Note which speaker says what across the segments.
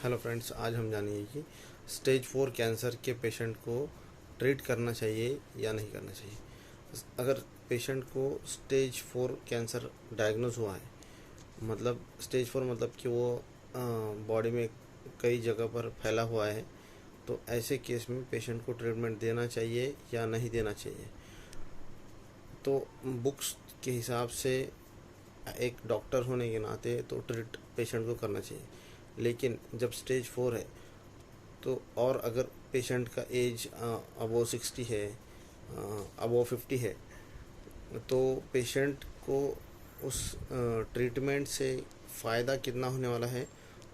Speaker 1: Hello friends, आज हम जानेंगे कि स्टेज 4 कैंसर के पेशेंट को ट्रीट करना चाहिए या नहीं करना चाहिए। अगर पेशेंट को स्टेज 4 कैंसर डायग्नोज हुआ है, मतलब स्टेज 4 मतलब कि वो बॉडी में कई जगह पर फैला हुआ है, तो ऐसे केस में पेशेंट को ट्रीटमेंट देना चाहिए या नहीं देना चाहिए। तो बुक्स के हिसाब से एक डॉक्टर होने के नाते तो ट्रीट पेशेंट को करना चाहिए, लेकिन जब स्टेज 4 है तो और अगर पेशेंट का एज अबो 60 है, अबो 50 है, तो पेशेंट को उस ट्रीटमेंट से फ़ायदा कितना होने वाला है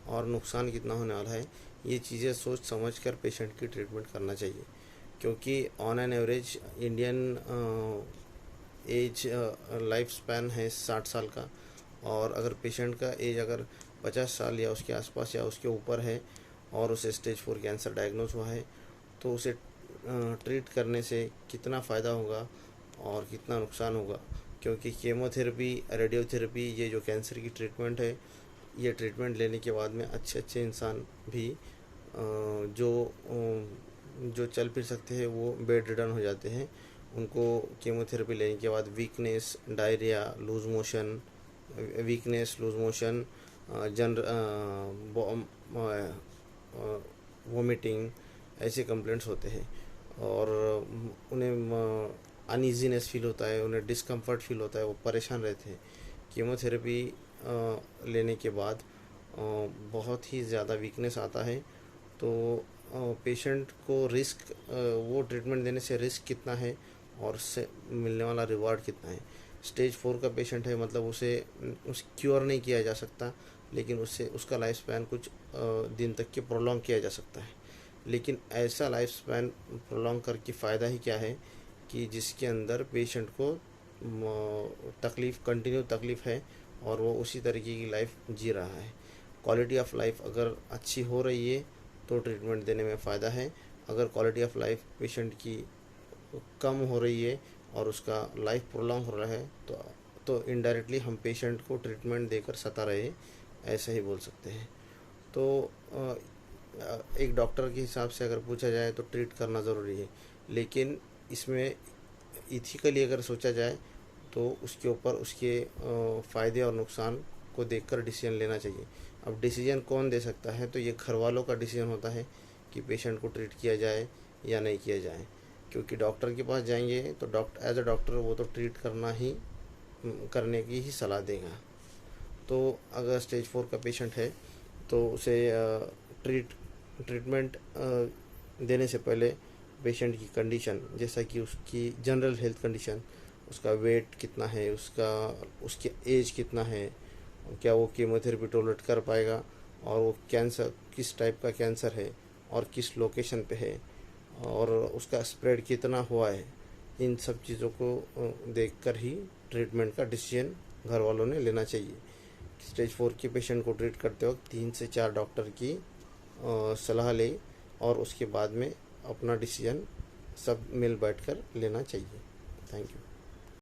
Speaker 1: और नुकसान कितना होने वाला है, ये चीज़ें सोच समझ कर पेशेंट की ट्रीटमेंट करना चाहिए। क्योंकि on an average Indian age life span है 60 साल का, और अगर पेशेंट का एज अगर 50 साल या उसके आसपास या उसके ऊपर है और उसे स्टेज 4 कैंसर डायग्नोज हुआ है, तो उसे ट्रीट करने से कितना फ़ायदा होगा और कितना नुकसान होगा। क्योंकि केमोथेरेपी, रेडियोथेरेपी, ये जो कैंसर की ट्रीटमेंट है, ये ट्रीटमेंट लेने के बाद में अच्छे अच्छे इंसान भी जो चल फिर सकते हैं वो बेड रिडन हो जाते हैं। उनको केमोथेरेपी लेने के बाद weakness, diarrhoea, weakness, loose motion, जनर वोमिटिंग, ऐसे कंप्लेंट्स होते हैं और उन्हें अनईजीनेस फील होता है, उन्हें डिस्कम्फर्ट फील होता है, वो परेशान रहते हैं। कीमोथेरेपी लेने के बाद बहुत ही ज़्यादा वीकनेस आता है। तो पेशेंट को रिस्क, वो ट्रीटमेंट देने से रिस्क कितना है और उससे मिलने वाला रिवार्ड कितना है। स्टेज 4 का पेशेंट है, मतलब उस क्योर नहीं किया जा सकता, लेकिन उससे उसका लाइफ स्पैन कुछ दिन तक के प्रोलॉन्ग किया जा सकता है। लेकिन ऐसा लाइफ स्पैन प्रोलॉन्ग करके फ़ायदा ही क्या है कि जिसके अंदर पेशेंट को कंटिन्यू तकलीफ़ है और वो उसी तरीके की लाइफ जी रहा है। क्वालिटी ऑफ लाइफ अगर अच्छी हो रही है तो ट्रीटमेंट देने में फ़ायदा है। अगर क्वालिटी ऑफ लाइफ पेशेंट की कम हो रही है और उसका लाइफ प्रोलॉन्ग हो रहा है, तो इनडायरेक्टली हम पेशेंट को ट्रीटमेंट देकर सता रहे, ऐसा ही बोल सकते हैं। तो एक डॉक्टर के हिसाब से अगर पूछा जाए तो ट्रीट करना ज़रूरी है, लेकिन इसमें इथिकली अगर सोचा जाए तो उसके ऊपर उसके फ़ायदे और नुकसान को देखकर डिसीजन लेना चाहिए। अब डिसीजन कौन दे सकता है, तो ये घर वालों का डिसीजन होता है कि पेशेंट को ट्रीट किया जाए या नहीं किया जाए। क्योंकि डॉक्टर के पास जाएंगे तो एज अ डॉक्टर वो तो ट्रीट करने की ही सलाह देगा। तो अगर स्टेज 4 का पेशेंट है तो उसे ट्रीटमेंट देने से पहले पेशेंट की कंडीशन, जैसा कि उसकी जनरल हेल्थ कंडीशन, उसका वेट कितना है, उसकी एज कितना है, क्या वो कीमोथेरेपी टॉलरेट कर पाएगा, और वो कैंसर किस टाइप का कैंसर है और किस लोकेशन पे है, और उसका स्प्रेड कितना हुआ है, इन सब चीज़ों को देखकर ही ट्रीटमेंट का डिसीजन घर वालों ने लेना चाहिए। स्टेज 4 के पेशेंट को ट्रीट करते वक्त 3 से 4 डॉक्टर की सलाह ले और उसके बाद में अपना डिसीजन सब मिल बैठ कर लेना चाहिए। Thank you.